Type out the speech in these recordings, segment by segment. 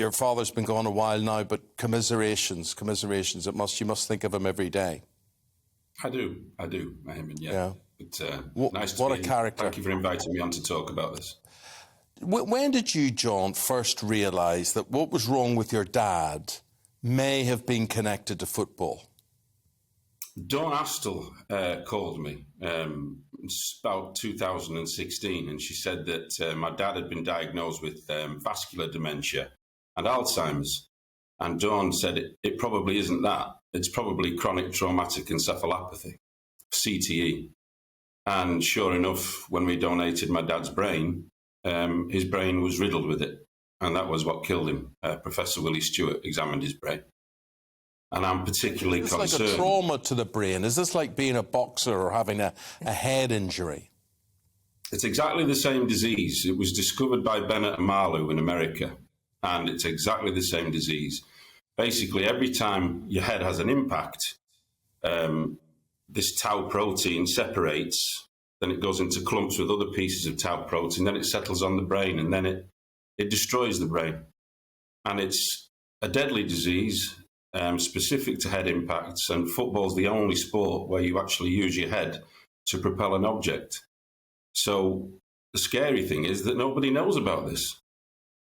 your father's been gone a while now, but commiserations. You must think of him every day. I do, Eamon, yeah. But, nice to what be a character. Thank you for inviting me on to talk about this. When did you, John, first realise that what was wrong with your dad may have been connected to football? Dawn Astle called me about 2016, and she said that my dad had been diagnosed with vascular dementia and Alzheimer's. And Dawn said it probably isn't that. It's probably chronic traumatic encephalopathy, CTE. And sure enough, when we donated my dad's brain, his brain was riddled with it. And that was what killed him. Professor Willie Stewart examined his brain. And I'm particularly concerned. Is this like a trauma to the brain? Is this like being a boxer or having a head injury? It's exactly the same disease. It was discovered by Bennett and Marlowe in America. And it's exactly the same disease. Basically, every time your head has an impact, this tau protein separates, then it goes into clumps with other pieces of tau protein, then it settles on the brain, and then it destroys the brain. And it's a deadly disease. Specific to head impacts, and football's the only sport where you actually use your head to propel an object. So the scary thing is that nobody knows about this.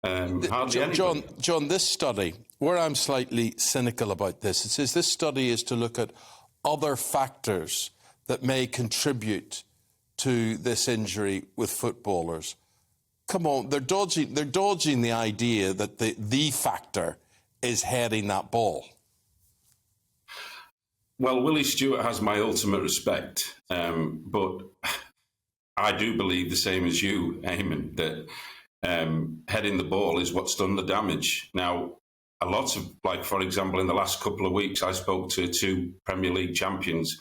Hardly anybody. John, this study, where I'm slightly cynical about this, it says this study is to look at other factors that may contribute to this injury with footballers. Come on, they're dodging the idea that the factor is heading that ball. Well, Willie Stewart has my ultimate respect, but I do believe the same as you, Eamon, that heading the ball is what's done the damage. Now, a lot of, like, for example, in the last couple of weeks, I spoke to 2 Premier League champions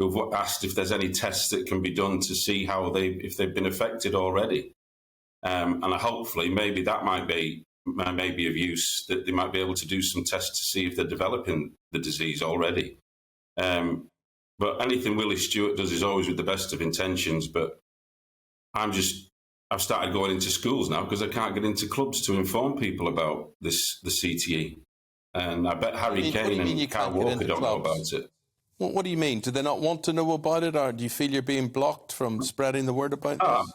who've asked if there's any tests that can be done to see if they've been affected already. And hopefully, maybe that might be of use, that they might be able to do some tests to see if they're developing the disease already. But anything Willie Stewart does is always with the best of intentions. But I've started going into schools now because I can't get into clubs to inform people about the CTE. And I bet Harry Kane and Kyle Walker don't know about it. What do you mean? Do they not want to know about it, or do you feel you're being blocked from spreading the word about this?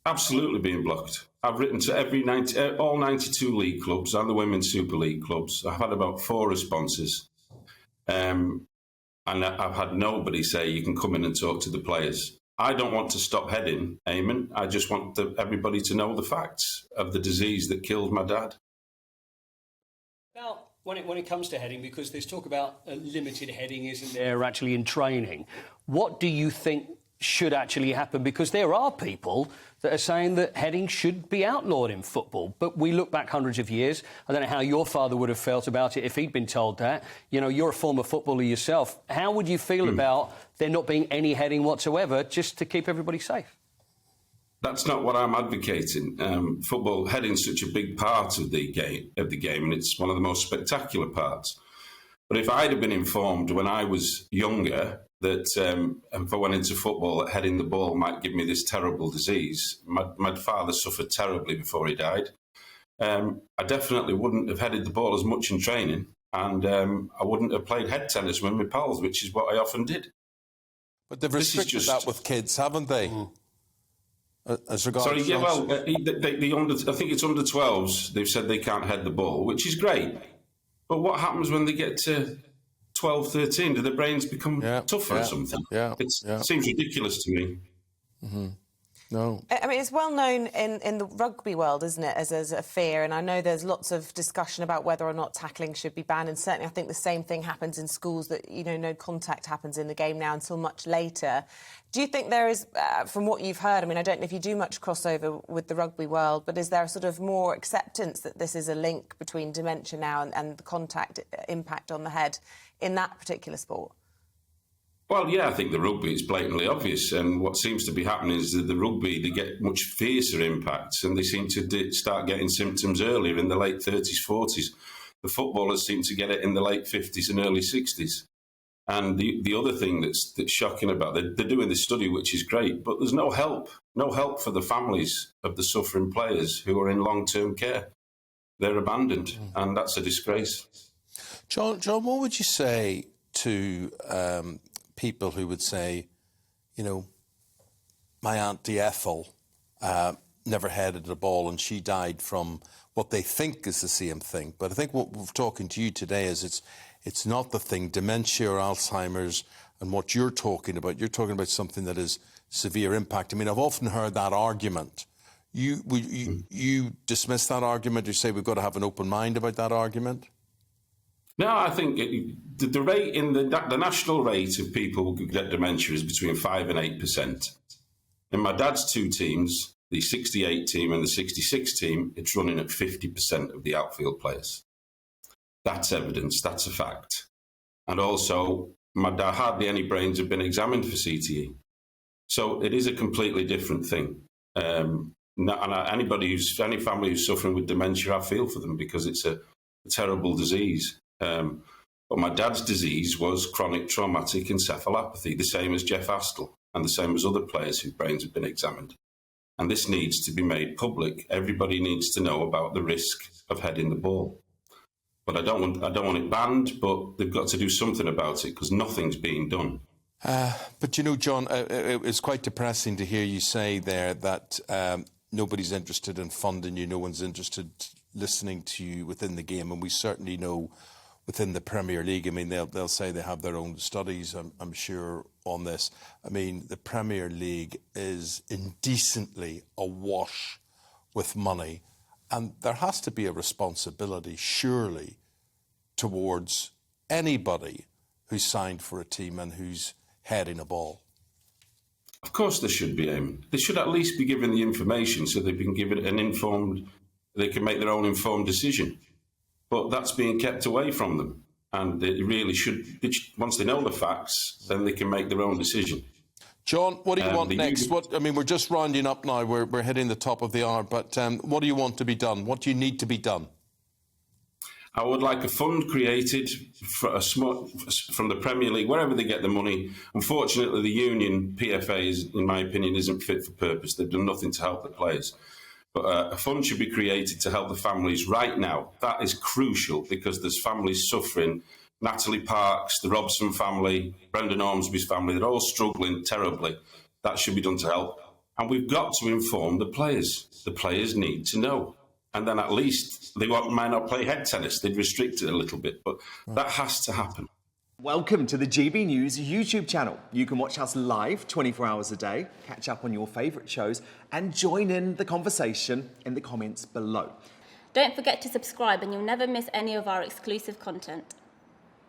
Absolutely being blocked. I've written to all 92 league clubs and the Women's Super League clubs. I've had about 4 responses. And I've had nobody say you can come in and talk to the players. I don't want to stop heading, Eamon. I just want everybody to know the facts of the disease that killed my dad. Now, when it comes to heading, because there's talk about limited heading, isn't there, actually in training, what do you think should actually happen? Because there are people that are saying that heading should be outlawed in football. But we look back hundreds of years. I don't know how your father would have felt about it if he'd been told that. You know, you're a former footballer yourself. How would you feel about there not being any heading whatsoever, just to keep everybody safe? That's not what I'm advocating. Football, heading's such a big part of the game, and it's one of the most spectacular parts. But if I'd have been informed when I was younger that if I went into football, that heading the ball might give me this terrible disease. My father suffered terribly before he died. I definitely wouldn't have headed the ball as much in training, and I wouldn't have played head tennis with my pals, which is what I often did. But they've restricted that with kids, haven't they? As regards Sorry, yeah, well, I think it's under 12s. They've said they can't head the ball, which is great. But what happens when they get to 12, 13? Do their brains become tougher or something? It seems ridiculous to me. Mm-hmm. No. I mean, it's well known in the rugby world, isn't it, as a fear, and I know there's lots of discussion about whether or not tackling should be banned, and certainly I think the same thing happens in schools, that, you know, no contact happens in the game now until much later. Do you think there is, from what you've heard, I mean, I don't know if you do much crossover with the rugby world, but is there a sort of more acceptance that this is a link between dementia now and the contact impact on the head in that particular sport? Well, yeah, I think the rugby is blatantly obvious, and what seems to be happening is that the rugby, they get much fiercer impacts, and they seem to start getting symptoms earlier in the late 30s, 40s. The footballers seem to get it in the late 50s and early 60s. And the other thing that's shocking about they're doing this study, which is great, but there's no help for the families of the suffering players who are in long-term care. they're abandoned, and that's a disgrace. John, what would you say to people who would say, you know, my Auntie Ethel never headed a ball and she died from what they think is the same thing. But I think what we're talking to you today is it's not the thing, dementia or Alzheimer's, and what you're talking about something that is severe impact. I mean, I've often heard that argument. You dismiss that argument? You say we've got to have an open mind about that argument? No, I think the rate in the national rate of people who get dementia is between 5 and 8%. In my dad's two teams, the 68 team and the 66 team, it's running at 50% of the outfield players. That's evidence, that's a fact. And also, my dad, hardly any brains have been examined for CTE. So it is a completely different thing. And any family who's suffering with dementia, I feel for them because it's a terrible disease. But my dad's disease was chronic traumatic encephalopathy, the same as Jeff Astle and the same as other players whose brains have been examined. And this needs to be made public. Everybody needs to know about the risk of heading the ball. But I don't want it banned, but they've got to do something about it because nothing's being done. But you know, John, it's quite depressing to hear you say there that nobody's interested in funding you, no one's interested listening to you within the game, and we certainly know within the Premier League, I mean, they'll say they have their own studies, I'm sure, on this. I mean, the Premier League is indecently awash with money, and there has to be a responsibility, surely, towards anybody who's signed for a team and who's heading a ball. Of course there should be, Eamon. They should at least be given the information so they can give it they can make their own informed decision. But that's being kept away from them. And they really should, once they know the facts, then they can make their own decision. John, what do you want next? We're just rounding up now. We're hitting the top of the hour. But what do you want to be done? What do you need to be done? I would like a fund created from the Premier League, wherever they get the money. Unfortunately, the union, PFA, in my opinion, isn't fit for purpose. They've done nothing to help the players. But a fund should be created to help the families right now. That is crucial because there's families suffering. Natalie Parks, the Robson family, Brendan Ormsby's family, they're all struggling terribly. That should be done to help. And we've got to inform the players. The players need to know. And then at least they might not play head tennis. They'd restrict it a little bit. But that has to happen. Welcome to the GB News YouTube channel. You can watch us live 24 hours a day, catch up on your favourite shows and join in the conversation in the comments below. Don't forget to subscribe and you'll never miss any of our exclusive content.